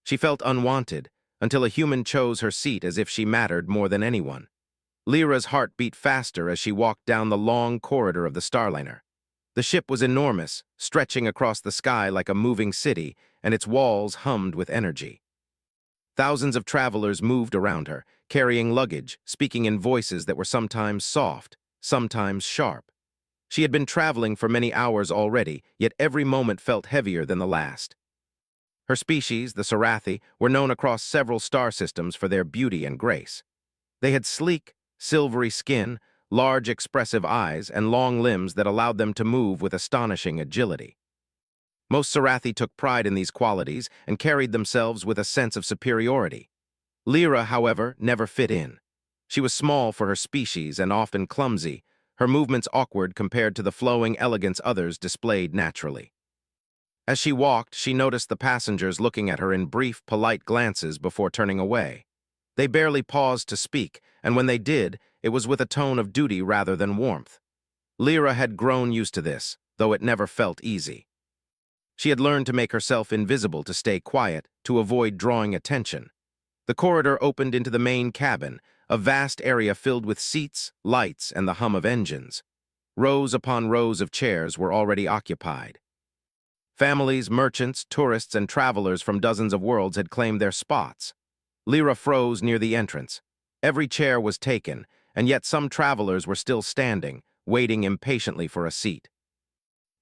She felt unwanted until a human chose her seat as if she mattered more than anyone. Lyra's heart beat faster as she walked down the long corridor of the Starliner. The ship was enormous, stretching across the sky like a moving city, and its walls hummed with energy. Thousands of travelers moved around her, carrying luggage, speaking in voices that were sometimes soft, sometimes sharp. She had been traveling for many hours already, yet every moment felt heavier than the last. Her species, the Scifi, were known across several star systems for their beauty and grace. They had sleek, silvery skin, large expressive eyes, and long limbs that allowed them to move with astonishing agility. Most Scifi took pride in these qualities and carried themselves with a sense of superiority. Lyra, however, never fit in. She was small for her species and often clumsy, her movements awkward compared to the flowing elegance others displayed naturally. As she walked, she noticed the passengers looking at her in brief, polite glances before turning away. They barely paused to speak, and when they did, it was with a tone of duty rather than warmth. Lyra had grown used to this, though it never felt easy. She had learned to make herself invisible to stay quiet, to avoid drawing attention. The corridor opened into the main cabin, a vast area filled with seats, lights, and the hum of engines. Rows upon rows of chairs were already occupied. Families, merchants, tourists, and travelers from dozens of worlds had claimed their spots. Lyra froze near the entrance. Every chair was taken, and yet some travelers were still standing, waiting impatiently for a seat.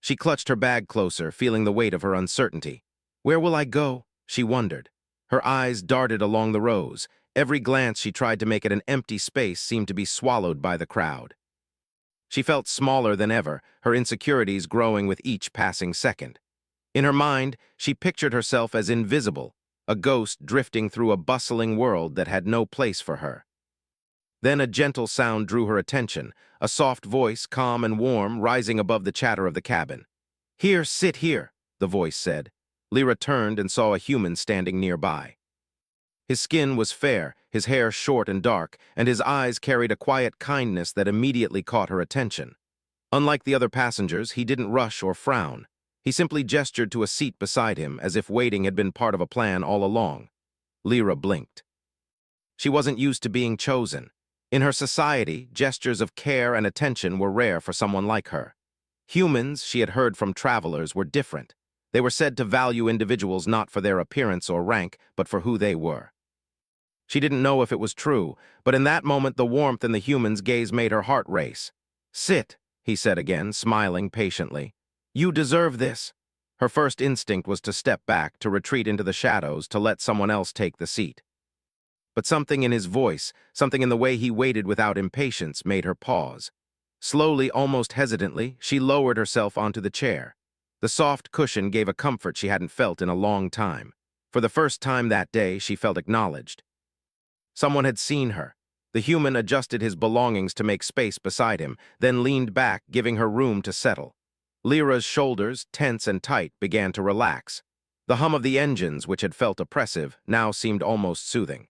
She clutched her bag closer, feeling the weight of her uncertainty. Where will I go? She wondered. Her eyes darted along the rows. Every glance she tried to make at an empty space seemed to be swallowed by the crowd. She felt smaller than ever, her insecurities growing with each passing second. In her mind, she pictured herself as invisible, a ghost drifting through a bustling world that had no place for her. Then a gentle sound drew her attention, a soft voice, calm and warm, rising above the chatter of the cabin. "Here, sit here," the voice said. Lyra turned and saw a human standing nearby. His skin was fair, his hair short and dark, and his eyes carried a quiet kindness that immediately caught her attention. Unlike the other passengers, he didn't rush or frown. He simply gestured to a seat beside him, as if waiting had been part of a plan all along. Lyra blinked. She wasn't used to being chosen. In her society, gestures of care and attention were rare for someone like her. Humans, she had heard from travelers, were different. They were said to value individuals not for their appearance or rank, but for who they were. She didn't know if it was true, but in that moment the warmth in the human's gaze made her heart race. "Sit," he said again, smiling patiently. "You deserve this." Her first instinct was to step back, to retreat into the shadows, to let someone else take the seat. But something in his voice, something in the way he waited without impatience, made her pause. Slowly, almost hesitantly, she lowered herself onto the chair. The soft cushion gave a comfort she hadn't felt in a long time. For the first time that day, she felt acknowledged. Someone had seen her. The human adjusted his belongings to make space beside him, then leaned back, giving her room to settle. Lyra's shoulders, tense and tight, began to relax. The hum of the engines, which had felt oppressive, now seemed almost soothing.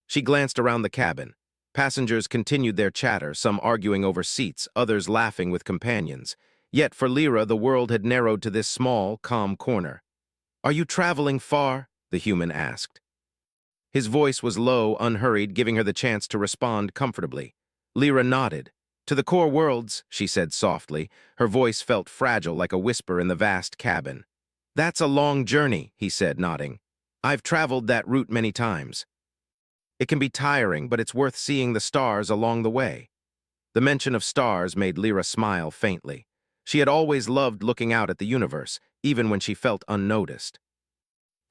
She glanced around the cabin. Passengers continued their chatter, some arguing over seats, others laughing with companions. Yet for Lyra, the world had narrowed to this small, calm corner. "Are you traveling far?" the human asked. His voice was low, unhurried, giving her the chance to respond comfortably. Lyra nodded. "To the core worlds," she said softly. Her voice felt fragile, like a whisper in the vast cabin. "That's a long journey," he said, nodding. "I've traveled that route many times. It can be tiring, but it's worth seeing the stars along the way." The mention of stars made Lyra smile faintly. She had always loved looking out at the universe, even when she felt unnoticed.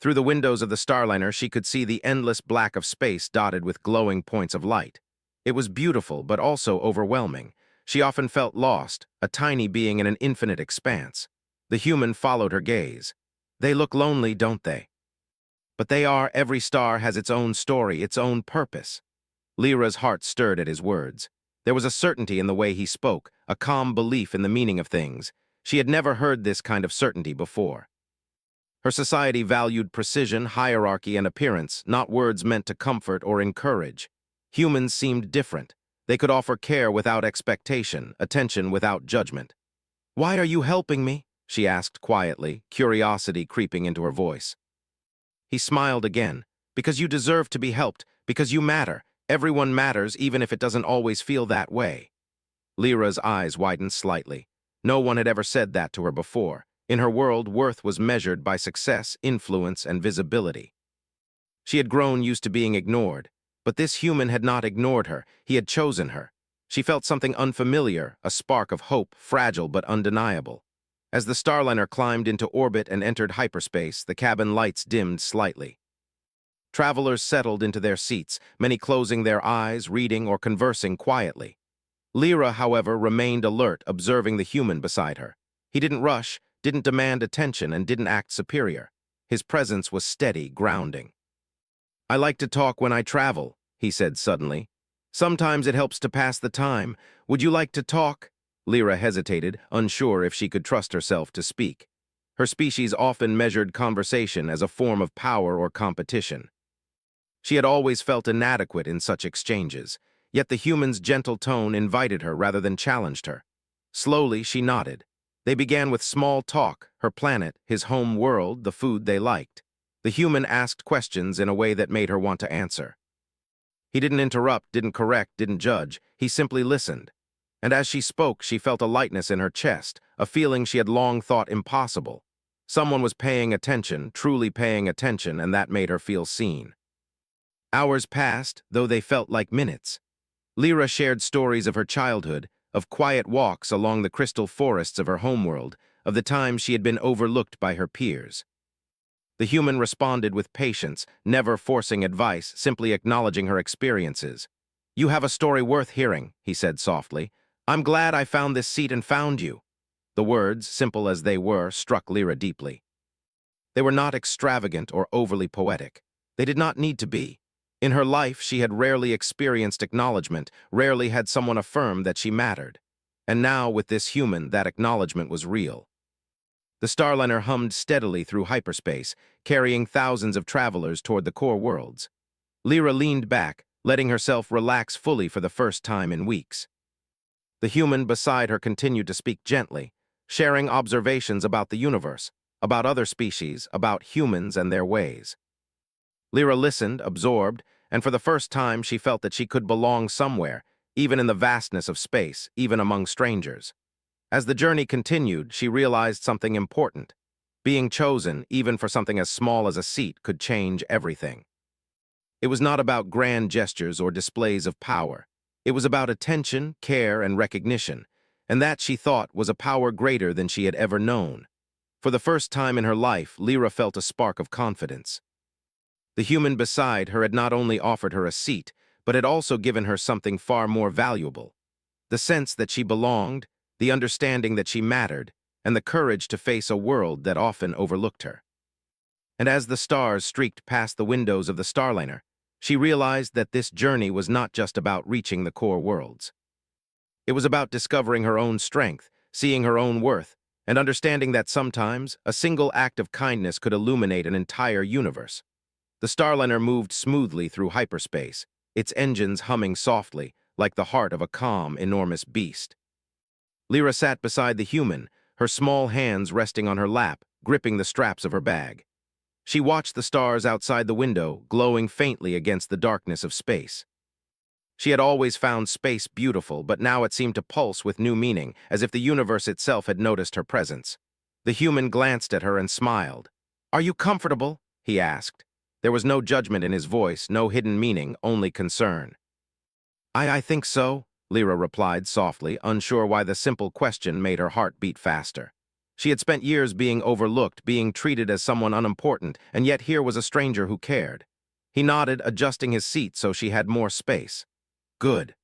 Through the windows of the Starliner, she could see the endless black of space dotted with glowing points of light. It was beautiful, but also overwhelming. She often felt lost, a tiny being in an infinite expanse. The human followed her gaze. "They look lonely, don't they?" "But they are. Every star has its own story, its own purpose." Lyra's heart stirred at his words. There was a certainty in the way he spoke, a calm belief in the meaning of things. She had never heard this kind of certainty before. Her society valued precision, hierarchy, and appearance, not words meant to comfort or encourage. Humans seemed different. They could offer care without expectation, attention without judgment. "Why are you helping me?" she asked quietly, curiosity creeping into her voice. He smiled again. Because you deserve to be helped, because you matter. Everyone matters even if it doesn't always feel that way. Lyra's eyes widened slightly. No one had ever said that to her before. In her world, worth was measured by success, influence, and visibility. She had grown used to being ignored, but this human had not ignored her. He had chosen her. She felt something unfamiliar, a spark of hope, fragile but undeniable. As the Starliner climbed into orbit and entered hyperspace, the cabin lights dimmed slightly. Travelers settled into their seats, many closing their eyes, reading, or conversing quietly. Lyra, however, remained alert, observing the human beside her. He didn't rush, didn't demand attention, and didn't act superior. His presence was steady, grounding. "I like to talk when I travel," he said suddenly. "Sometimes it helps to pass the time. Would you like to talk?" Lyra hesitated, unsure if she could trust herself to speak. Her species often measured conversation as a form of power or competition. She had always felt inadequate in such exchanges, yet the human's gentle tone invited her rather than challenged her. Slowly, she nodded. They began with small talk, her planet, his home world, the food they liked. The human asked questions in a way that made her want to answer. He didn't interrupt, didn't correct, didn't judge. He simply listened. And as she spoke, she felt a lightness in her chest, a feeling she had long thought impossible. Someone was paying attention, truly paying attention, and that made her feel seen. Hours passed, though they felt like minutes. Lyra shared stories of her childhood, of quiet walks along the crystal forests of her homeworld, of the times she had been overlooked by her peers. The human responded with patience, never forcing advice, simply acknowledging her experiences. "You have a story worth hearing," he said softly. "I'm glad I found this seat and found you." The words, simple as they were, struck Lyra deeply. They were not extravagant or overly poetic. They did not need to be. In her life, she had rarely experienced acknowledgement, rarely had someone affirm that she mattered. And now, with this human, that acknowledgement was real. The Starliner hummed steadily through hyperspace, carrying thousands of travelers toward the core worlds. Lyra leaned back, letting herself relax fully for the first time in weeks. The human beside her continued to speak gently, sharing observations about the universe, about other species, about humans and their ways. Lyra listened, absorbed, and for the first time she felt that she could belong somewhere, even in the vastness of space, even among strangers. As the journey continued, she realized something important. Being chosen, even for something as small as a seat, could change everything. It was not about grand gestures or displays of power. It was about attention, care, and recognition, and that, she thought, was a power greater than she had ever known. For the first time in her life, Lyra felt a spark of confidence. The human beside her had not only offered her a seat, but had also given her something far more valuable. The sense that she belonged, the understanding that she mattered, and the courage to face a world that often overlooked her. And as the stars streaked past the windows of the Starliner, she realized that this journey was not just about reaching the core worlds. It was about discovering her own strength, seeing her own worth, and understanding that sometimes a single act of kindness could illuminate an entire universe. The Starliner moved smoothly through hyperspace, its engines humming softly, like the heart of a calm, enormous beast. Lyra sat beside the human, her small hands resting on her lap, gripping the straps of her bag. She watched the stars outside the window, glowing faintly against the darkness of space. She had always found space beautiful, but now it seemed to pulse with new meaning, as if the universe itself had noticed her presence. The human glanced at her and smiled. "Are you comfortable?" he asked. There was no judgment in his voice, no hidden meaning, only concern. I think so," Lyra replied softly, unsure why the simple question made her heart beat faster. She had spent years being overlooked, being treated as someone unimportant, and yet here was a stranger who cared. He nodded, adjusting his seat so she had more space. "Good.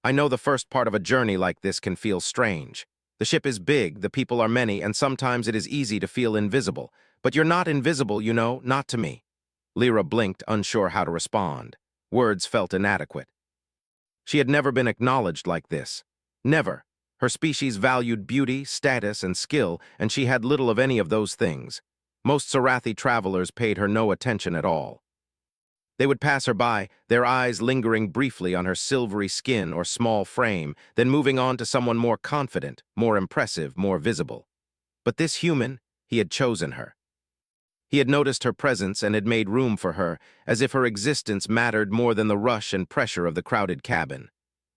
I know the first part of a journey like this can feel strange. The ship is big, the people are many, and sometimes it is easy to feel invisible. But you're not invisible, you know, not to me." Lyra blinked, unsure how to respond. Words felt inadequate. She had never been acknowledged like this. Never. Her species valued beauty, status, and skill, and she had little of any of those things. Most Sarathi travelers paid her no attention at all. They would pass her by, their eyes lingering briefly on her silvery skin or small frame, then moving on to someone more confident, more impressive, more visible. But this human, he had chosen her. He had noticed her presence and had made room for her, as if her existence mattered more than the rush and pressure of the crowded cabin.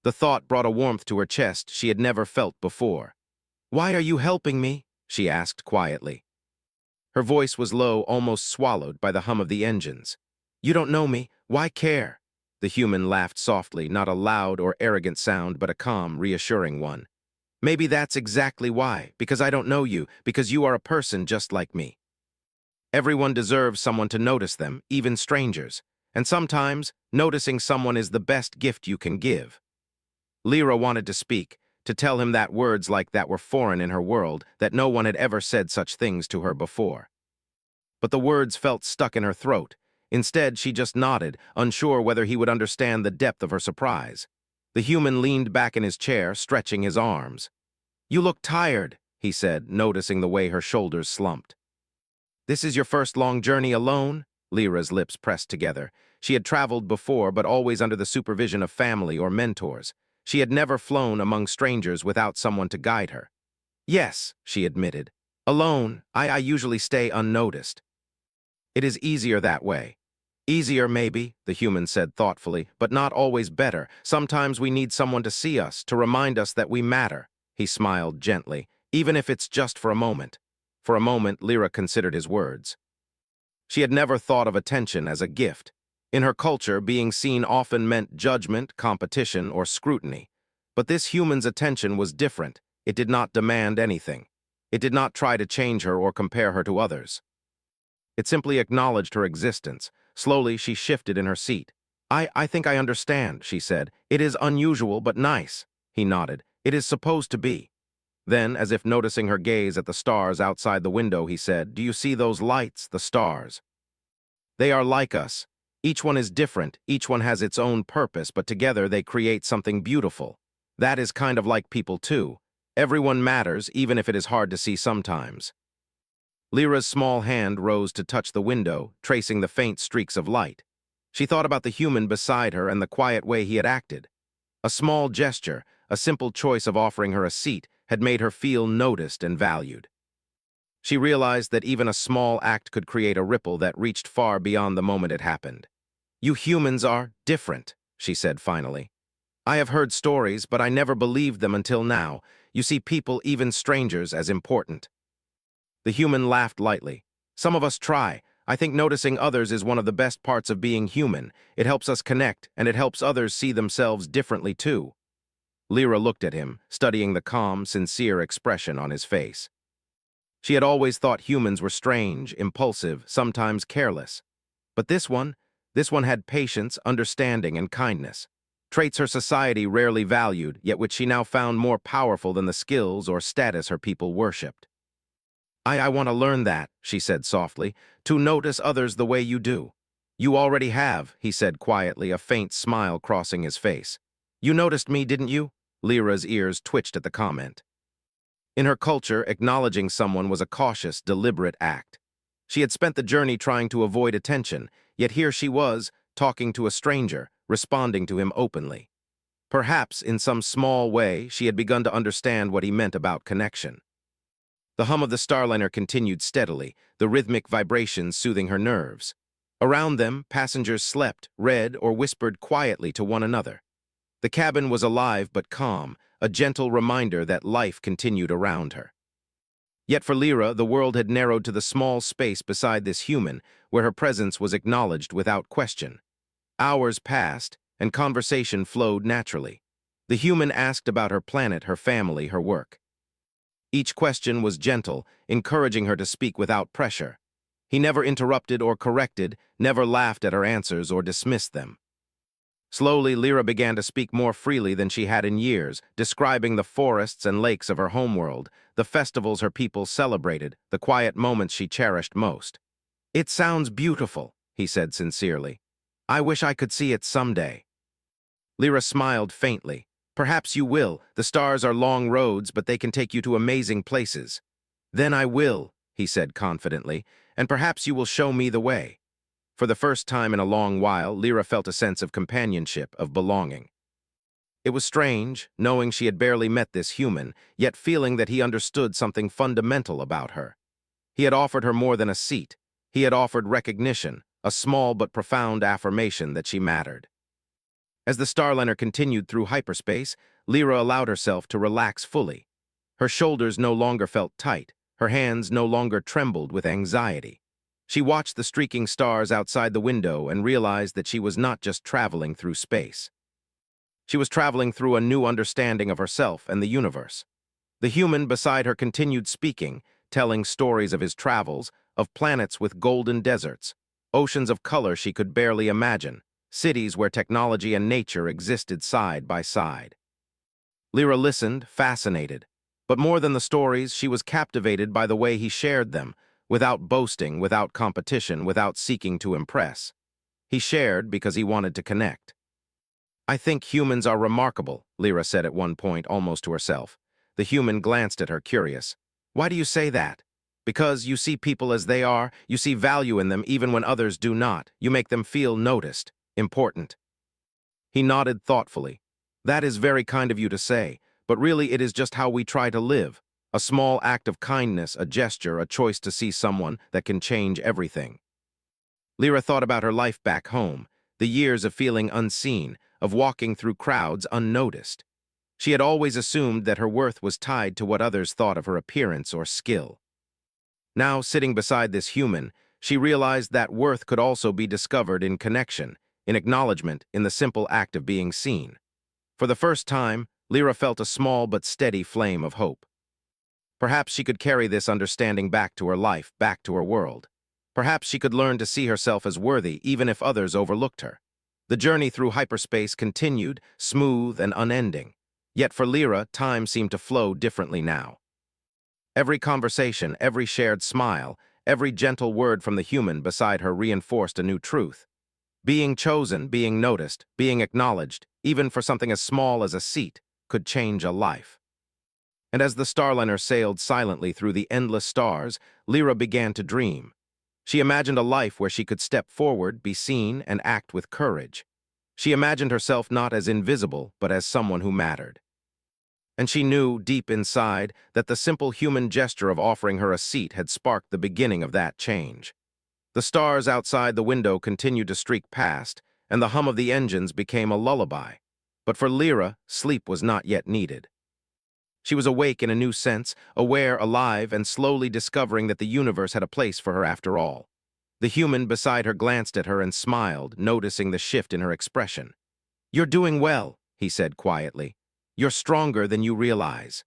The thought brought a warmth to her chest she had never felt before. "Why are you helping me?" she asked quietly. Her voice was low, almost swallowed by the hum of the engines. "You don't know me. Why care?" The human laughed softly, not a loud or arrogant sound, but a calm, reassuring one. "Maybe that's exactly why, because I don't know you, because you are a person just like me. Everyone deserves someone to notice them, even strangers. And sometimes, noticing someone is the best gift you can give." Lyra wanted to speak, to tell him that words like that were foreign in her world, that no one had ever said such things to her before. But the words felt stuck in her throat. Instead, she just nodded, unsure whether he would understand the depth of her surprise. The human leaned back in his chair, stretching his arms. "You look tired," he said, noticing the way her shoulders slumped. "This is your first long journey alone?" Lyra's lips pressed together. She had traveled before, but always under the supervision of family or mentors. She had never flown among strangers without someone to guide her. "Yes," she admitted. "Alone, I usually stay unnoticed. It is easier that way." "Easier, maybe," the human said thoughtfully, "but not always better. Sometimes we need someone to see us, to remind us that we matter." He smiled gently, "even if it's just for a moment." For a moment, Lyra considered his words. She had never thought of attention as a gift. In her culture, being seen often meant judgment, competition, or scrutiny. But this human's attention was different. It did not demand anything. It did not try to change her or compare her to others. It simply acknowledged her existence. Slowly, she shifted in her seat. I think I understand," she said. "It is unusual but nice." He nodded. "It is supposed to be." Then, as if noticing her gaze at the stars outside the window, he said, "Do you see those lights, the stars? They are like us. Each one is different, each one has its own purpose, but together they create something beautiful. That is kind of like people too. Everyone matters, even if it is hard to see sometimes." Lyra's small hand rose to touch the window, tracing the faint streaks of light. She thought about the human beside her and the quiet way he had acted. A small gesture, a simple choice of offering her a seat, had made her feel noticed and valued. She realized that even a small act could create a ripple that reached far beyond the moment it happened. "You humans are different," she said finally. "I have heard stories, but I never believed them until now. You see people, even strangers, as important." The human laughed lightly. "Some of us try. I think noticing others is one of the best parts of being human. It helps us connect, and it helps others see themselves differently too." Lyra looked at him, studying the calm, sincere expression on his face. She had always thought humans were strange, impulsive, sometimes careless. But this one had patience, understanding, and kindness. Traits her society rarely valued, yet which she now found more powerful than the skills or status her people worshipped. I want to learn that," she said softly, "to notice others the way you do." "You already have," he said quietly, a faint smile crossing his face. "You noticed me, didn't you?" Lyra's ears twitched at the comment. In her culture, acknowledging someone was a cautious, deliberate act. She had spent the journey trying to avoid attention, yet here she was, talking to a stranger, responding to him openly. Perhaps, in some small way, she had begun to understand what he meant about connection. The hum of the Starliner continued steadily, the rhythmic vibrations soothing her nerves. Around them, passengers slept, read, or whispered quietly to one another. The cabin was alive but calm, a gentle reminder that life continued around her. Yet for Lyra, the world had narrowed to the small space beside this human, where her presence was acknowledged without question. Hours passed, and conversation flowed naturally. The human asked about her planet, her family, her work. Each question was gentle, encouraging her to speak without pressure. He never interrupted or corrected, never laughed at her answers or dismissed them. Slowly, Lyra began to speak more freely than she had in years, describing the forests and lakes of her homeworld, the festivals her people celebrated, the quiet moments she cherished most. "It sounds beautiful," he said sincerely. "I wish I could see it someday." Lyra smiled faintly. "Perhaps you will. The stars are long roads, but they can take you to amazing places." "Then I will," he said confidently, "and perhaps you will show me the way." For the first time in a long while, Lyra felt a sense of companionship, of belonging. It was strange, knowing she had barely met this human, yet feeling that he understood something fundamental about her. He had offered her more than a seat. He had offered recognition, a small but profound affirmation that she mattered. As the Starliner continued through hyperspace, Lyra allowed herself to relax fully. Her shoulders no longer felt tight, her hands no longer trembled with anxiety. She watched the streaking stars outside the window and realized that she was not just traveling through space. She was traveling through a new understanding of herself and the universe. The human beside her continued speaking, telling stories of his travels, of planets with golden deserts, oceans of color she could barely imagine, cities where technology and nature existed side by side. Lyra listened, fascinated. But more than the stories, she was captivated by the way he shared them, without boasting, without competition, without seeking to impress. He shared because he wanted to connect. "I think humans are remarkable," Lyra said at one point, almost to herself. The human glanced at her, curious. "Why do you say that?" "Because you see people as they are, you see value in them even when others do not. You make them feel noticed, important." He nodded thoughtfully. "That is very kind of you to say, but really it is just how we try to live. A small act of kindness, a gesture, a choice to see someone that can change everything." Lyra thought about her life back home, the years of feeling unseen, of walking through crowds unnoticed. She had always assumed that her worth was tied to what others thought of her appearance or skill. Now, sitting beside this human, she realized that worth could also be discovered in connection, in acknowledgement, in the simple act of being seen. For the first time, Lyra felt a small but steady flame of hope. Perhaps she could carry this understanding back to her life, back to her world. Perhaps she could learn to see herself as worthy even if others overlooked her. The journey through hyperspace continued, smooth and unending. Yet for Lyra, time seemed to flow differently now. Every conversation, every shared smile, every gentle word from the human beside her reinforced a new truth. Being chosen, being noticed, being acknowledged, even for something as small as a seat, could change a life. And as the Starliner sailed silently through the endless stars, Lyra began to dream. She imagined a life where she could step forward, be seen, and act with courage. She imagined herself not as invisible, but as someone who mattered. And she knew, deep inside, that the simple human gesture of offering her a seat had sparked the beginning of that change. The stars outside the window continued to streak past, and the hum of the engines became a lullaby. But for Lyra, sleep was not yet needed. She was awake in a new sense, aware, alive, and slowly discovering that the universe had a place for her after all. The human beside her glanced at her and smiled, noticing the shift in her expression. "You're doing well," he said quietly. "You're stronger than you realize."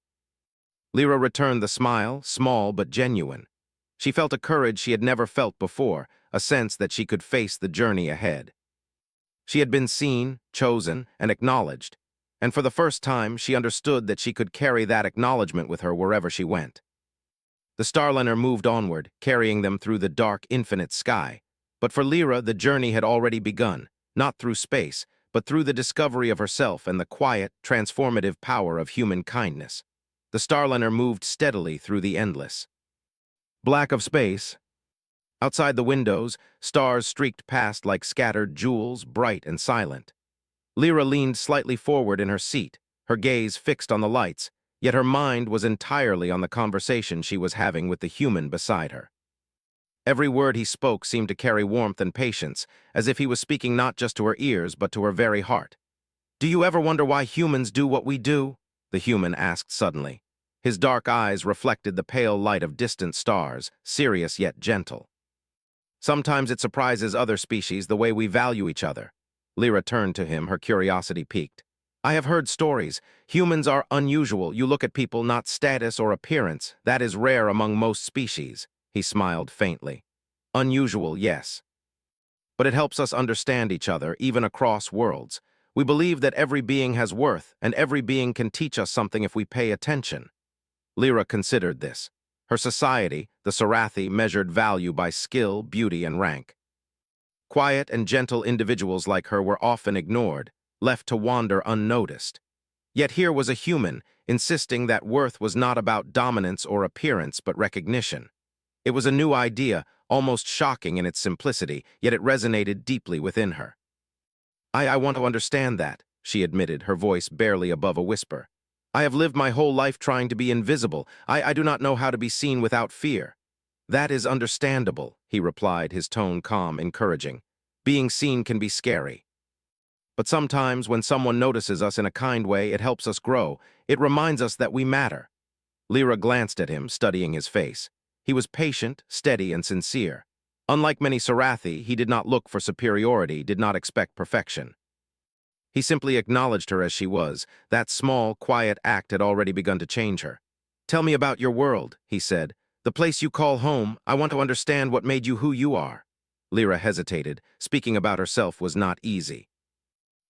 Lyra returned the smile, small but genuine. She felt a courage she had never felt before, a sense that she could face the journey ahead. She had been seen, chosen, and acknowledged, and for the first time she understood that she could carry that acknowledgement with her wherever she went. The Starliner moved onward, carrying them through the dark, infinite sky. But for Lyra, the journey had already begun, not through space, but through the discovery of herself and the quiet, transformative power of human kindness. The Starliner moved steadily through the endless black of space. Outside the windows, stars streaked past like scattered jewels, bright and silent. Lyra leaned slightly forward in her seat, her gaze fixed on the lights, yet her mind was entirely on the conversation she was having with the human beside her. Every word he spoke seemed to carry warmth and patience, as if he was speaking not just to her ears, but to her very heart. "Do you ever wonder why humans do what we do?" the human asked suddenly. His dark eyes reflected the pale light of distant stars, serious yet gentle. "Sometimes it surprises other species the way we value each other." Lyra turned to him, her curiosity piqued. "I have heard stories. Humans are unusual. You look at people, not status or appearance. That is rare among most species." He smiled faintly. "Unusual, yes. But it helps us understand each other, even across worlds. We believe that every being has worth, and every being can teach us something if we pay attention." Lyra considered this. Her society, the Sarathi, measured value by skill, beauty, and rank. Quiet and gentle individuals like her were often ignored, left to wander unnoticed. Yet here was a human, insisting that worth was not about dominance or appearance, but recognition. It was a new idea, almost shocking in its simplicity, yet it resonated deeply within her. I want to understand that," she admitted, her voice barely above a whisper. "I have lived my whole life trying to be invisible. I do not know how to be seen without fear." "That is understandable," he replied, his tone calm, encouraging. "Being seen can be scary. But sometimes when someone notices us in a kind way, it helps us grow. It reminds us that we matter." Lyra glanced at him, studying his face. He was patient, steady, and sincere. Unlike many Sarathi, he did not look for superiority, did not expect perfection. He simply acknowledged her as she was. That small, quiet act had already begun to change her. "Tell me about your world," he said. "The place you call home. I want to understand what made you who you are." Lyra hesitated. Speaking about herself was not easy.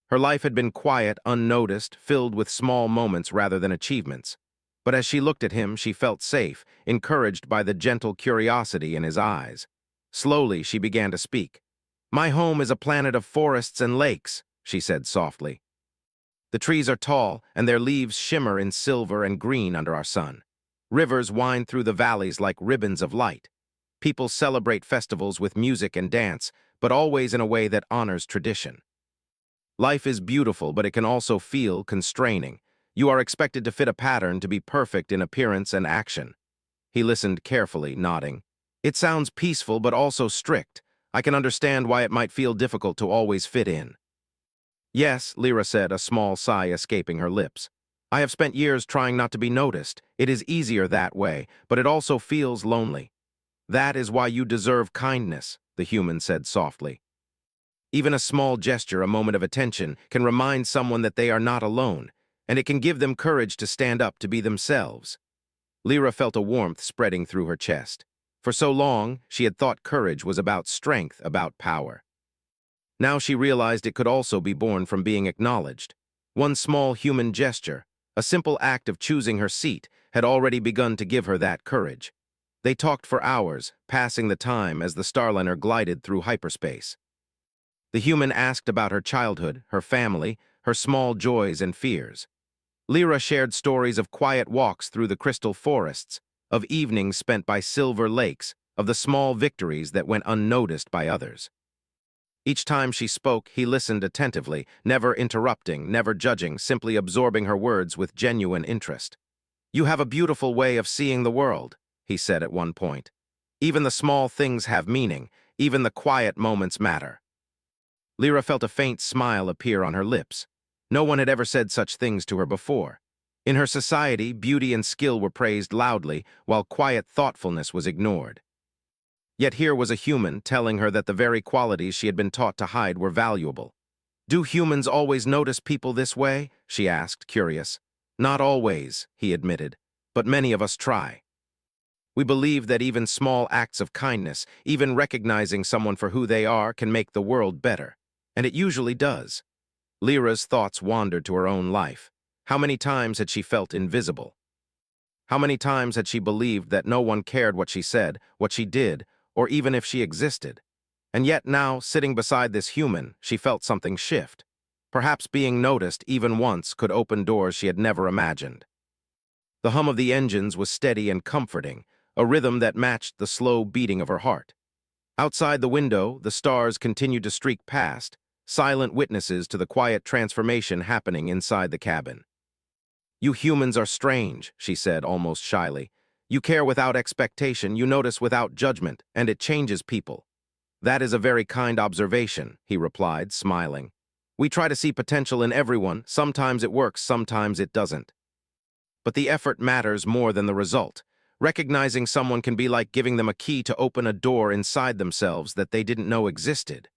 Her life had been quiet, unnoticed, filled with small moments rather than achievements. But as she looked at him, she felt safe, encouraged by the gentle curiosity in his eyes. Slowly, she began to speak. "My home is a planet of forests and lakes," she said softly. "The trees are tall, and their leaves shimmer in silver and green under our sun. Rivers wind through the valleys like ribbons of light. People celebrate festivals with music and dance, but always in a way that honors tradition. Life is beautiful, but it can also feel constraining. You are expected to fit a pattern, to be perfect in appearance and action." He listened carefully, nodding. "It sounds peaceful, but also strict. I can understand why it might feel difficult to always fit in." "Yes," Lyra said, a small sigh escaping her lips. "I have spent years trying not to be noticed. It is easier that way, but it also feels lonely." "That is why you deserve kindness," the human said softly. "Even a small gesture, a moment of attention, can remind someone that they are not alone, and it can give them courage to stand up to be themselves." Lyra felt a warmth spreading through her chest. For so long, she had thought courage was about strength, about power. Now she realized it could also be born from being acknowledged. One small human gesture, a simple act of choosing her seat, had already begun to give her that courage. They talked for hours, passing the time as the Starliner glided through hyperspace. The human asked about her childhood, her family, her small joys and fears. Lyra shared stories of quiet walks through the crystal forests, of evenings spent by silver lakes, of the small victories that went unnoticed by others. Each time she spoke, he listened attentively, never interrupting, never judging, simply absorbing her words with genuine interest. "You have a beautiful way of seeing the world," he said at one point. "Even the small things have meaning, even the quiet moments matter." Lyra felt a faint smile appear on her lips. No one had ever said such things to her before. In her society, beauty and skill were praised loudly, while quiet thoughtfulness was ignored. Yet here was a human telling her that the very qualities she had been taught to hide were valuable. "Do humans always notice people this way?" she asked, curious. "Not always," he admitted, "but many of us try. We believe that even small acts of kindness, even recognizing someone for who they are, can make the world better. And it usually does." Lyra's thoughts wandered to her own life. How many times had she felt invisible? How many times had she believed that no one cared what she said, what she did, or even if she existed? And yet now, sitting beside this human, she felt something shift. Perhaps being noticed, even once, could open doors she had never imagined. The hum of the engines was steady and comforting, a rhythm that matched the slow beating of her heart. Outside the window, the stars continued to streak past, silent witnesses to the quiet transformation happening inside the cabin. "You humans are strange," she said almost shyly. "You care without expectation, you notice without judgment, and it changes people." "That is a very kind observation," he replied, smiling. "We try to see potential in everyone. Sometimes it works, sometimes it doesn't. But the effort matters more than the result. Recognizing someone can be like giving them a key to open a door inside themselves that they didn't know existed."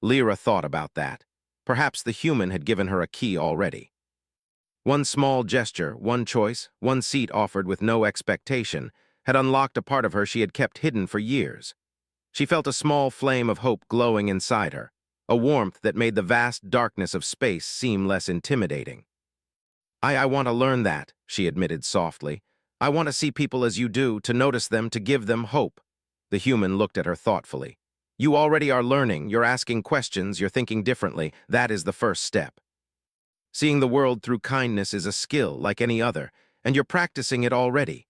Lyra thought about that. Perhaps the human had given her a key already. One small gesture, one choice, one seat offered with no expectation, had unlocked a part of her she had kept hidden for years. She felt a small flame of hope glowing inside her, a warmth that made the vast darkness of space seem less intimidating. I want to learn that," she admitted softly. "I want to see people as you do, to notice them, to give them hope." The human looked at her thoughtfully. "You already are learning, you're asking questions, you're thinking differently. That is the first step. Seeing the world through kindness is a skill like any other, and you're practicing it already."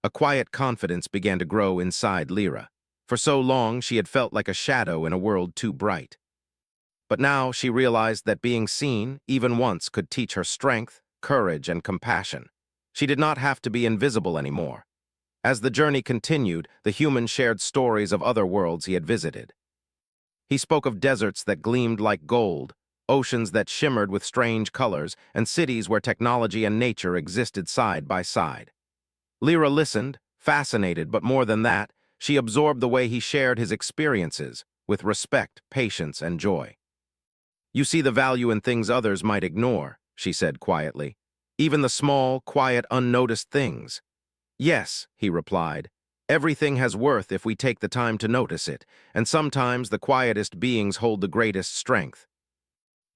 A quiet confidence began to grow inside Lyra. For so long, she had felt like a shadow in a world too bright. But now she realized that being seen, even once, could teach her strength, courage, and compassion. She did not have to be invisible anymore. As the journey continued, the human shared stories of other worlds he had visited. He spoke of deserts that gleamed like gold, oceans that shimmered with strange colors, and cities where technology and nature existed side by side. Lyra listened, fascinated, but more than that, she absorbed the way he shared his experiences, with respect, patience, and joy. "You see the value in things others might ignore," she said quietly. "Even the small, quiet, unnoticed things." "Yes," he replied. "Everything has worth if we take the time to notice it, and sometimes the quietest beings hold the greatest strength."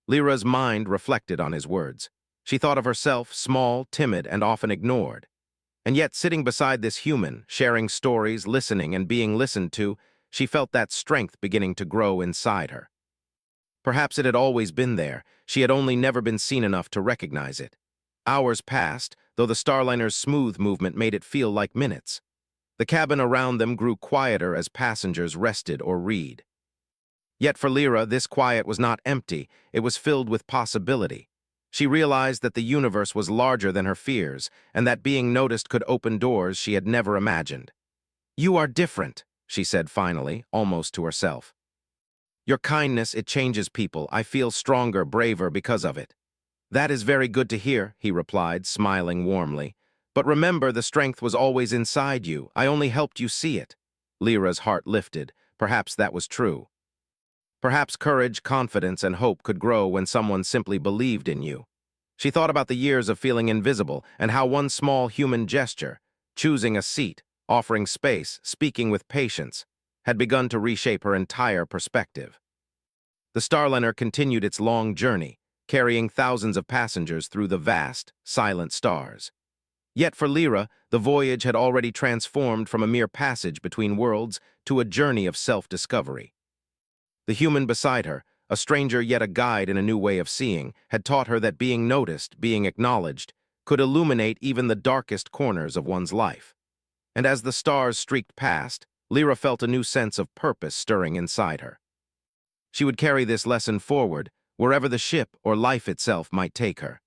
Lyra's mind reflected on his words. She thought of herself small, timid, and often ignored. And yet, sitting beside this human, sharing stories, listening, and being listened to, she felt that strength beginning to grow inside her. Perhaps it had always been there, she had only never been seen enough to recognize it. Hours passed, though the Starliner's smooth movement made it feel like minutes. The cabin around them grew quieter as passengers rested or read. Yet for Lyra, this quiet was not empty, it was filled with possibility. She realized that the universe was larger than her fears, and that being noticed could open doors she had never imagined. "You are different," she said finally, almost to herself. "Your kindness, it changes people. I feel stronger, braver because of it." "That is very good to hear," he replied, smiling warmly. "But remember, the strength was always inside you. I only helped you see it." Lyra's heart lifted. Perhaps that was true. Perhaps courage, confidence, and hope could grow when someone simply believed in you. She thought about the years of feeling invisible and how one small human gesture, choosing a seat, offering space, speaking with patience, had begun to reshape her entire perspective. The Starliner continued its long journey, carrying thousands of passengers through the vast, silent stars. Yet for Lyra, the voyage had already transformed from a mere passage between worlds to a journey of self-discovery. The human beside her, a stranger yet a guide in a new way of seeing, had taught her that being noticed, being acknowledged, could illuminate even the darkest corners of one's life. And as the stars streaked past, Lyra felt a new sense of purpose stirring inside her. She would carry this lesson forward, wherever the ship or life itself might take her.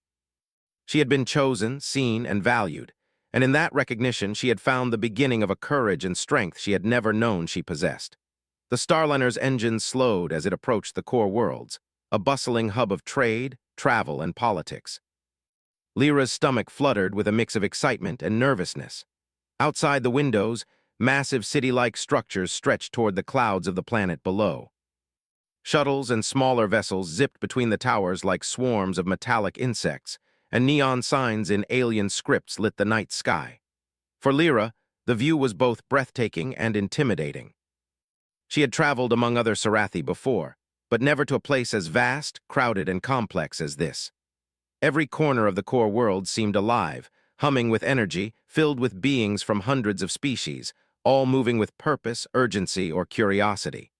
She had been chosen, seen, and valued, and in that recognition she had found the beginning of a courage and strength she had never known she possessed. The Starliner's engine slowed as it approached the core worlds, a bustling hub of trade, travel, and politics. Lyra's stomach fluttered with a mix of excitement and nervousness. Outside the windows, massive city-like structures stretched toward the clouds of the planet below. Shuttles and smaller vessels zipped between the towers like swarms of metallic insects, and neon signs in alien scripts lit the night sky. For Lyra, the view was both breathtaking and intimidating. She had traveled among other Sarathi before, but never to a place as vast, crowded, and complex as this. Every corner of the core world seemed alive, humming with energy, filled with beings from hundreds of species, all moving with purpose, urgency, or curiosity.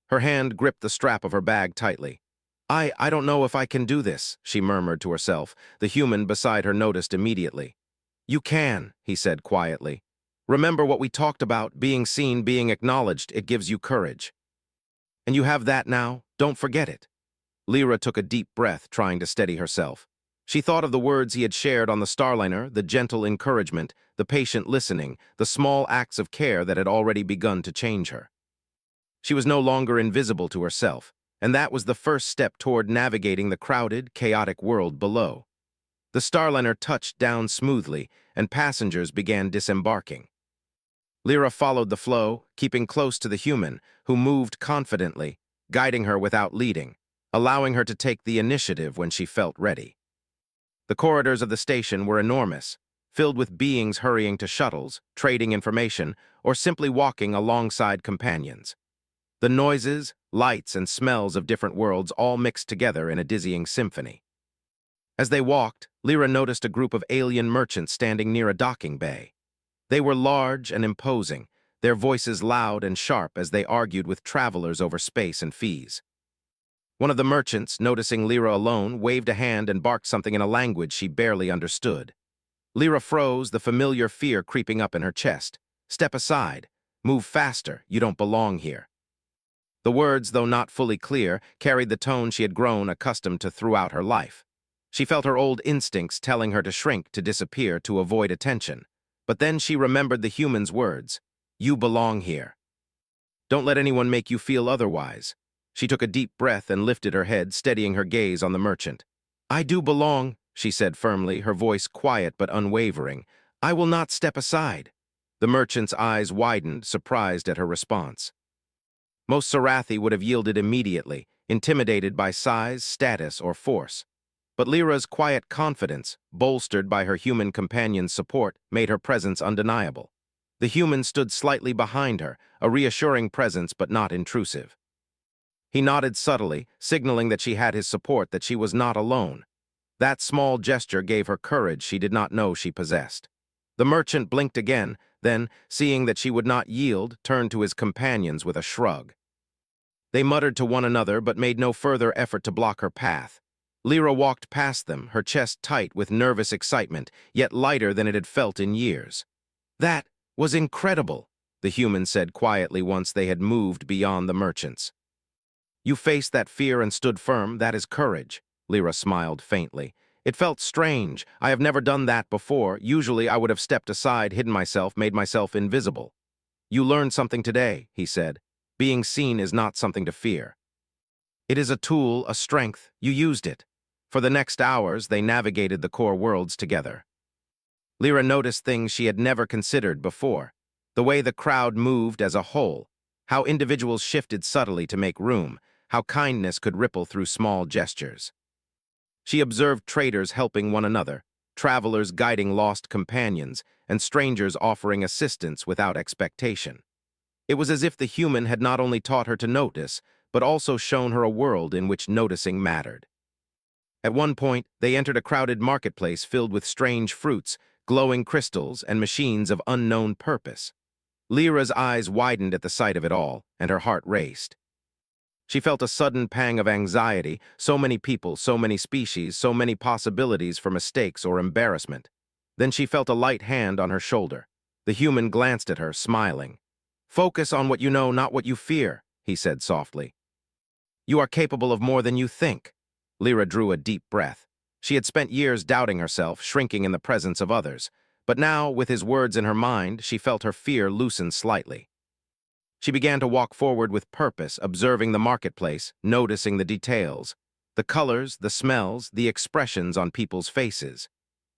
Her hand gripped the strap of her bag tightly. I don't know if I can do this," she murmured to herself. The human beside her noticed immediately. "You can," he said quietly. "Remember what we talked about, being seen, being acknowledged, it gives you courage. And you have that now, don't forget it." Lyra took a deep breath, trying to steady herself. She thought of the words he had shared on the Starliner, the gentle encouragement, the patient listening, the small acts of care that had already begun to change her. She was no longer invisible to herself, and that was the first step toward navigating the crowded, chaotic world below. The Starliner touched down smoothly, and passengers began disembarking. Lyra followed the flow, keeping close to the human, who moved confidently, guiding her without leading, allowing her to take the initiative when she felt ready. The corridors of the station were enormous, filled with beings hurrying to shuttles, trading information, or simply walking alongside companions. The noises, lights, and smells of different worlds all mixed together in a dizzying symphony. As they walked, Lyra noticed a group of alien merchants standing near a docking bay. They were large and imposing, their voices loud and sharp as they argued with travelers over space and fees. One of the merchants, noticing Lyra alone, waved a hand and barked something in a language she barely understood. Lyra froze, the familiar fear creeping up in her chest. "Step aside. Move faster. You don't belong here." The words, though not fully clear, carried the tone she had grown accustomed to throughout her life. She felt her old instincts telling her to shrink, to disappear, to avoid attention. But then she remembered the human's words. You belong here. Don't let anyone make you feel otherwise. She took a deep breath and lifted her head, steadying her gaze on the merchant. I do belong, she said firmly, her voice quiet but unwavering. I will not step aside. The merchant's eyes widened, surprised at her response. Most Sarathi would have yielded immediately, intimidated by size, status, or force. But Lyra's quiet confidence, bolstered by her human companion's support, made her presence undeniable. The human stood slightly behind her, a reassuring presence but not intrusive. He nodded subtly, signaling that she had his support, that she was not alone. That small gesture gave her courage she did not know she possessed. The merchant blinked again, then, seeing that she would not yield, turned to his companions with a shrug. They muttered to one another but made no further effort to block her path. Lyra walked past them, her chest tight with nervous excitement, yet lighter than it had felt in years. That was incredible, the human said quietly once they had moved beyond the merchants. You faced that fear and stood firm, that is courage, Lyra smiled faintly. It felt strange. I have never done that before. Usually I would have stepped aside, hidden myself, made myself invisible. You learned something today, he said. Being seen is not something to fear. It is a tool, a strength. You used it. For the next hours, they navigated the core worlds together. Lyra noticed things she had never considered before. The way the crowd moved as a whole, how individuals shifted subtly to make room, how kindness could ripple through small gestures. She observed traders helping one another, travelers guiding lost companions, and strangers offering assistance without expectation. It was as if the human had not only taught her to notice, but also shown her a world in which noticing mattered. At one point, they entered a crowded marketplace filled with strange fruits, glowing crystals, and machines of unknown purpose. Lyra's eyes widened at the sight of it all, and her heart raced. She felt a sudden pang of anxiety, so many people, so many species, so many possibilities for mistakes or embarrassment. Then she felt a light hand on her shoulder. The human glanced at her, smiling. Focus on what you know, not what you fear, he said softly. You are capable of more than you think. Lyra drew a deep breath. She had spent years doubting herself, shrinking in the presence of others. But now, with his words in her mind, she felt her fear loosen slightly. She began to walk forward with purpose, observing the marketplace, noticing the details, the colors, the smells, the expressions on people's faces.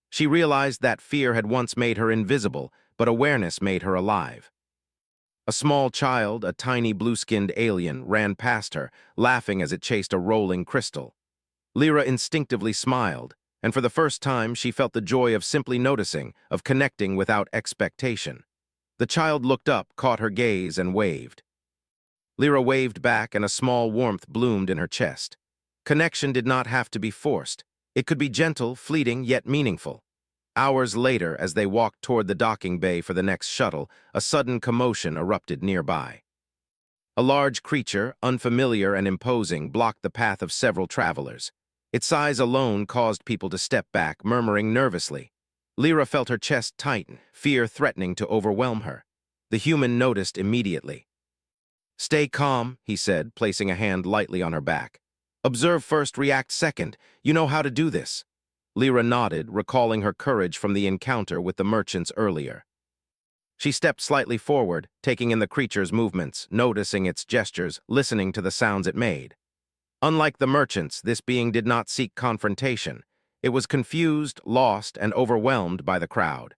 She realized that fear had once made her invisible, but awareness made her alive. A small child, a tiny blue-skinned alien, ran past her, laughing as it chased a rolling crystal. Lyra instinctively smiled, and for the first time she felt the joy of simply noticing, of connecting without expectation. The child looked up, caught her gaze, and waved. Lyra waved back, and a small warmth bloomed in her chest. Connection did not have to be forced. It could be gentle, fleeting, yet meaningful. Hours later, as they walked toward the docking bay for the next shuttle, a sudden commotion erupted nearby. A large creature, unfamiliar and imposing, blocked the path of several travelers. Its size alone caused people to step back, murmuring nervously. Lyra felt her chest tighten, fear threatening to overwhelm her. The human noticed immediately. Stay calm, he said, placing a hand lightly on her back. Observe first, react second. You know how to do this. Lyra nodded, recalling her courage from the encounter with the merchants earlier. She stepped slightly forward, taking in the creature's movements, noticing its gestures, listening to the sounds it made. Unlike the merchants, this being did not seek confrontation. It was confused, lost, and overwhelmed by the crowd.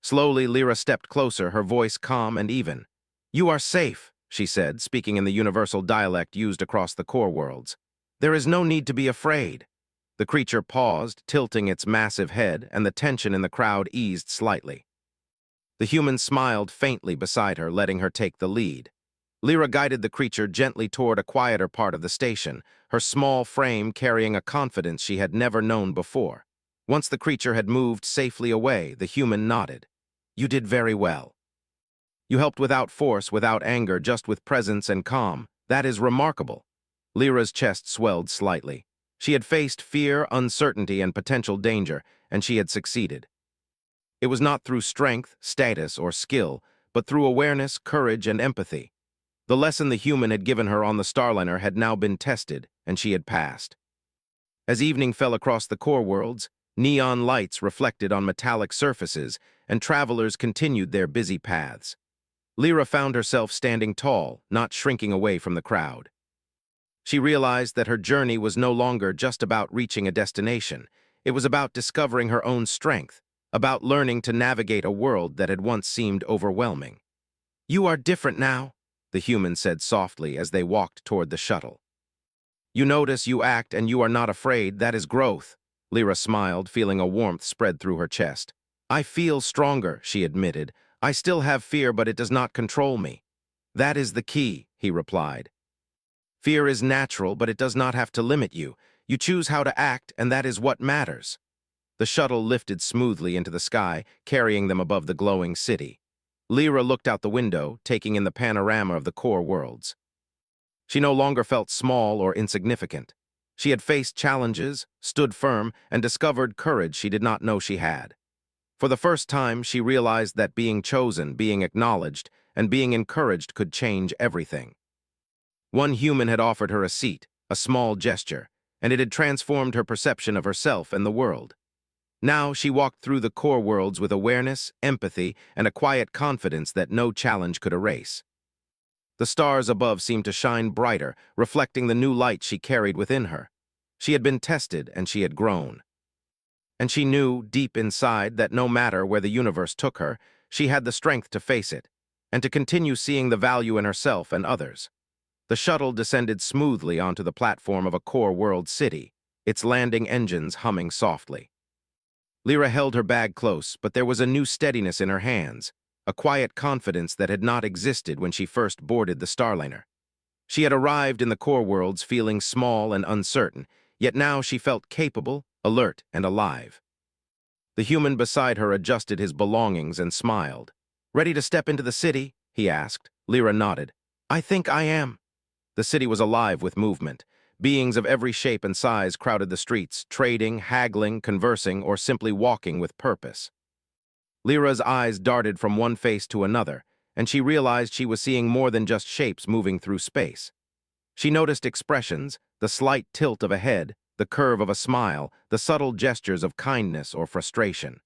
Slowly, Lyra stepped closer, her voice calm and even. You are safe, she said, speaking in the universal dialect used across the core worlds. There is no need to be afraid. The creature paused, tilting its massive head, and the tension in the crowd eased slightly. The human smiled faintly beside her, letting her take the lead. Lyra guided the creature gently toward a quieter part of the station, her small frame carrying a confidence she had never known before. Once the creature had moved safely away, the human nodded. You did very well. You helped without force, without anger, just with presence and calm. That is remarkable. Lyra's chest swelled slightly. She had faced fear, uncertainty, and potential danger, and she had succeeded. It was not through strength, status, or skill, but through awareness, courage, and empathy. The lesson the human had given her on the Starliner had now been tested, and she had passed. As evening fell across the core worlds, Neon lights reflected on metallic surfaces, and travelers continued their busy paths. Lyra found herself standing tall, not shrinking away from the crowd. She realized that her journey was no longer just about reaching a destination. It was about discovering her own strength, about learning to navigate a world that had once seemed overwhelming. "You are different now," the human said softly as they walked toward the shuttle. "You notice, you act, and you are not afraid. That is growth." Lyra smiled, feeling a warmth spread through her chest. "I feel stronger," she admitted. "I still have fear, but it does not control me." "That is the key," he replied. "Fear is natural, but it does not have to limit you. You choose how to act, and that is what matters." The shuttle lifted smoothly into the sky, carrying them above the glowing city. Lyra looked out the window, taking in the panorama of the core worlds. She no longer felt small or insignificant. She had faced challenges, stood firm, and discovered courage she did not know she had. For the first time, she realized that being chosen, being acknowledged, and being encouraged could change everything. One human had offered her a seat, a small gesture, and it had transformed her perception of herself and the world. Now she walked through the core worlds with awareness, empathy, and a quiet confidence that no challenge could erase. The stars above seemed to shine brighter, reflecting the new light she carried within her. She had been tested, and she had grown. And she knew, deep inside, that no matter where the universe took her, she had the strength to face it, and to continue seeing the value in herself and others. The shuttle descended smoothly onto the platform of a core world city, its landing engines humming softly. Lyra held her bag close, but there was a new steadiness in her hands, a quiet confidence that had not existed when she first boarded the Starliner. She had arrived in the core worlds feeling small and uncertain, yet now she felt capable, alert, and alive. The human beside her adjusted his belongings and smiled. "Ready to step into the city?" he asked. Lyra nodded. "I think I am." The city was alive with movement. Beings of every shape and size crowded the streets, trading, haggling, conversing, or simply walking with purpose. Lyra's eyes darted from one face to another, and she realized she was seeing more than just shapes moving through space. She noticed expressions, the slight tilt of a head, the curve of a smile, the subtle gestures of kindness or frustration.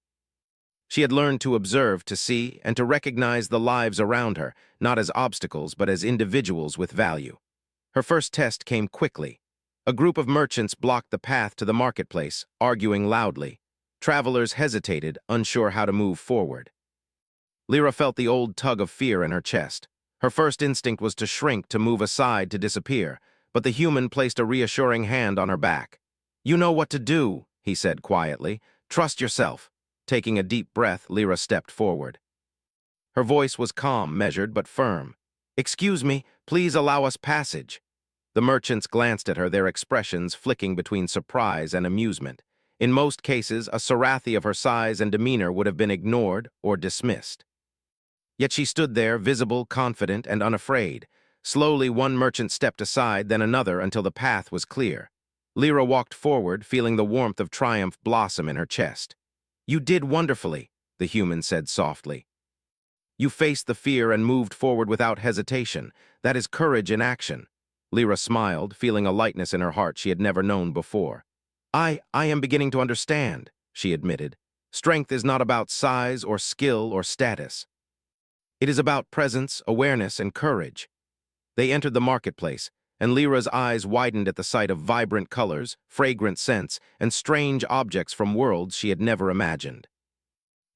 She had learned to observe, to see, and to recognize the lives around her, not as obstacles but as individuals with value. Her first test came quickly. A group of merchants blocked the path to the marketplace, arguing loudly. Travelers hesitated, unsure how to move forward. Lyra felt the old tug of fear in her chest. Her first instinct was to shrink, to move aside, to disappear, but the human placed a reassuring hand on her back. "You know what to do," he said quietly. "Trust yourself." Taking a deep breath, Lyra stepped forward. Her voice was calm, measured, but firm. "Excuse me, please allow us passage." The merchants glanced at her, their expressions flicking between surprise and amusement. In most cases, a Sarathi of her size and demeanor would have been ignored or dismissed. Yet she stood there, visible, confident, and unafraid. Slowly, one merchant stepped aside, then another, until the path was clear. Lyra walked forward, feeling the warmth of triumph blossom in her chest. "You did wonderfully," the human said softly. "You faced the fear and moved forward without hesitation. That is courage in action." Lyra smiled, feeling a lightness in her heart she had never known before. I am beginning to understand," she admitted. "Strength is not about size or skill or status. It is about presence, awareness, and courage." They entered the marketplace, and Lyra's eyes widened at the sight of vibrant colors, fragrant scents, and strange objects from worlds she had never imagined.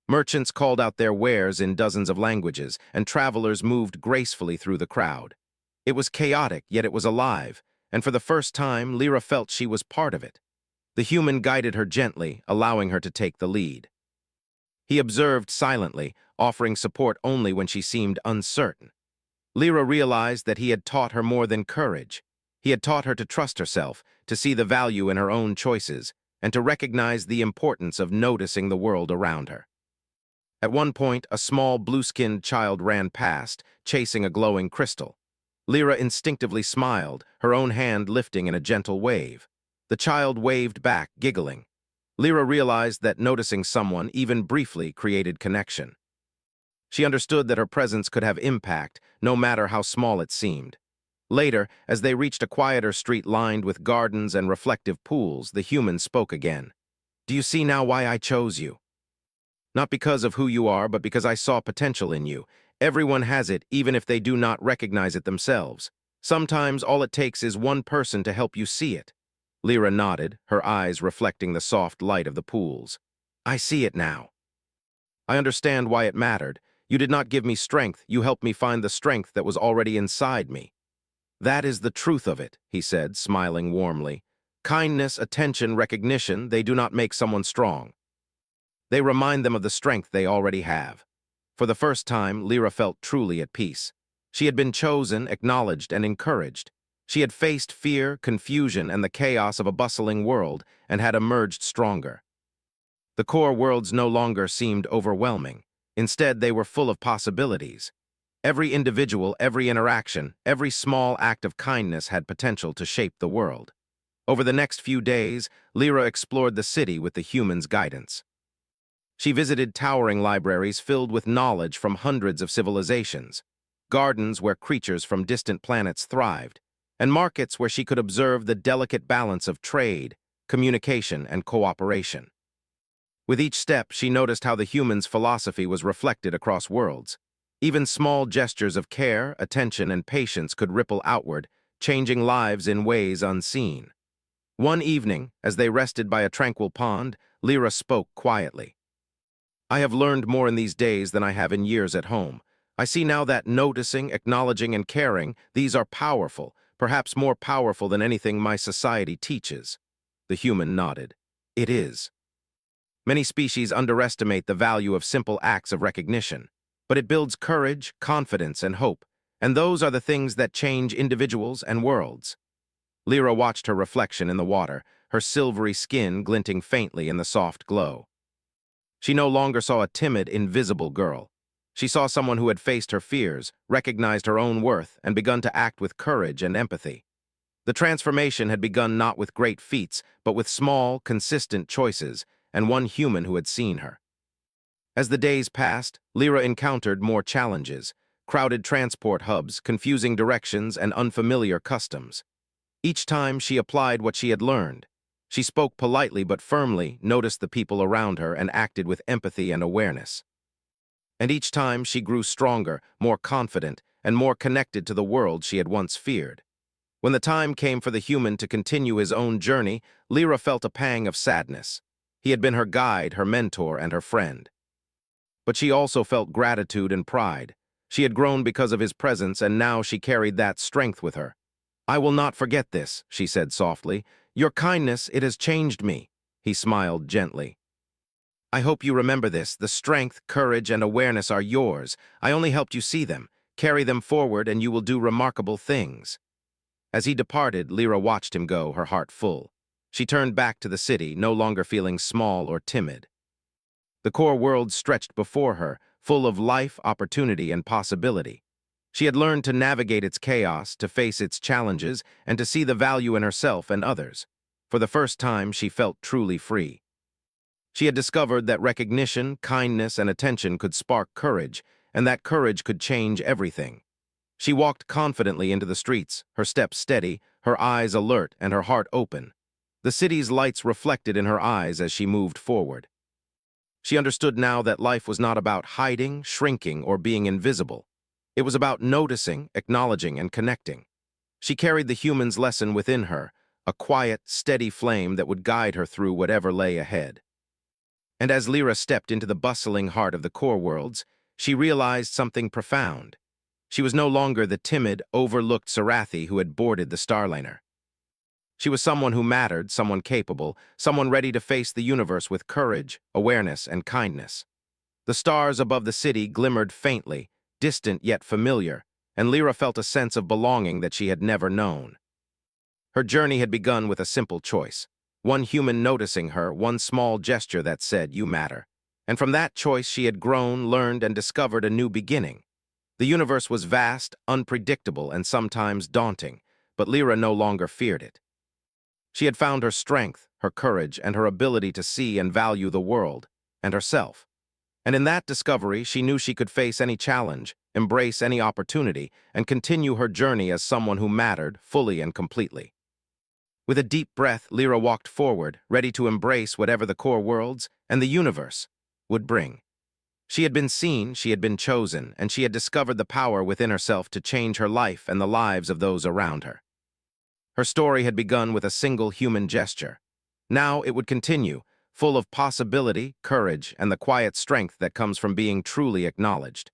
Merchants called out their wares in dozens of languages, and travelers moved gracefully through the crowd. It was chaotic, yet it was alive, and for the first time, Lyra felt she was part of it. The human guided her gently, allowing her to take the lead. He observed silently, offering support only when she seemed uncertain. Lyra realized that he had taught her more than courage. He had taught her to trust herself, to see the value in her own choices, and to recognize the importance of noticing the world around her. At one point, a small blue-skinned child ran past, chasing a glowing crystal. Lyra instinctively smiled, her own hand lifting in a gentle wave. The child waved back, giggling. Lyra realized that noticing someone, even briefly, created connection. She understood that her presence could have impact, no matter how small it seemed. Later, as they reached a quieter street lined with gardens and reflective pools, the human spoke again. Do you see now why I chose you? Not because of who you are, but because I saw potential in you. Everyone has it, even if they do not recognize it themselves. Sometimes all it takes is one person to help you see it. Lyra nodded, her eyes reflecting the soft light of the pools. I see it now. I understand why it mattered. You did not give me strength, you helped me find the strength that was already inside me. That is the truth of it, he said, smiling warmly. Kindness, attention, recognition, they do not make someone strong. They remind them of the strength they already have. For the first time, Lyra felt truly at peace. She had been chosen, acknowledged, and encouraged. She had faced fear, confusion, and the chaos of a bustling world, and had emerged stronger. The core worlds no longer seemed overwhelming. Instead, they were full of possibilities. Every individual, every interaction, every small act of kindness had potential to shape the world. Over the next few days, Lyra explored the city with the humans' guidance. She visited towering libraries filled with knowledge from hundreds of civilizations, gardens where creatures from distant planets thrived, and markets where she could observe the delicate balance of trade, communication, and cooperation. With each step, she noticed how the humans' philosophy was reflected across worlds. Even small gestures of care, attention, and patience could ripple outward, changing lives in ways unseen. One evening, as they rested by a tranquil pond, Lyra spoke quietly. I have learned more in these days than I have in years at home. I see now that noticing, acknowledging, and caring, these are powerful, perhaps more powerful than anything my society teaches. The human nodded. It is. Many species underestimate the value of simple acts of recognition, but it builds courage, confidence, and hope, and those are the things that change individuals and worlds. Lyra watched her reflection in the water, her silvery skin glinting faintly in the soft glow. She no longer saw a timid, invisible girl. She saw someone who had faced her fears, recognized her own worth, and begun to act with courage and empathy. The transformation had begun not with great feats, but with small, consistent choices, and one human who had seen her. As the days passed, Lyra encountered more challenges, crowded transport hubs, confusing directions, and unfamiliar customs. Each time she applied what she had learned. She spoke politely but firmly, noticed the people around her, and acted with empathy and awareness. And each time she grew stronger, more confident, and more connected to the world she had once feared. When the time came for the human to continue his own journey, Lyra felt a pang of sadness. He had been her guide, her mentor, and her friend. But she also felt gratitude and pride. She had grown because of his presence, and now she carried that strength with her. I will not forget this, she said softly. Your kindness, it has changed me. He smiled gently. I hope you remember this. The strength, courage, and awareness are yours. I only helped you see them. Carry them forward, and you will do remarkable things. As he departed, Lyra watched him go, her heart full. She turned back to the city, no longer feeling small or timid. The core world stretched before her, full of life, opportunity, and possibility. She had learned to navigate its chaos, to face its challenges, and to see the value in herself and others. For the first time, she felt truly free. She had discovered that recognition, kindness, and attention could spark courage, and that courage could change everything. She walked confidently into the streets, her steps steady, her eyes alert, and her heart open. The city's lights reflected in her eyes as she moved forward. She understood now that life was not about hiding, shrinking, or being invisible. It was about noticing, acknowledging, and connecting. She carried the human's lesson within her, a quiet, steady flame that would guide her through whatever lay ahead. And as Lyra stepped into the bustling heart of the core worlds, she realized something profound. She was no longer the timid, overlooked Sarathi who had boarded the Starliner. She was someone who mattered, someone capable, someone ready to face the universe with courage, awareness, and kindness. The stars above the city glimmered faintly, distant yet familiar, and Lyra felt a sense of belonging that she had never known. Her journey had begun with a simple choice. One human noticing her, one small gesture that said, "You matter." And from that choice she had grown, learned, and discovered a new beginning. The universe was vast, unpredictable, and sometimes daunting, but Lyra no longer feared it. She had found her strength, her courage, and her ability to see and value the world, and herself. And in that discovery, she knew she could face any challenge, embrace any opportunity, and continue her journey as someone who mattered fully and completely. With a deep breath, Lyra walked forward, ready to embrace whatever the core worlds and the universe would bring. She had been seen, she had been chosen, and she had discovered the power within herself to change her life and the lives of those around her. Her story had begun with a single human gesture. Now it would continue, full of possibility, courage, and the quiet strength that comes from being truly acknowledged.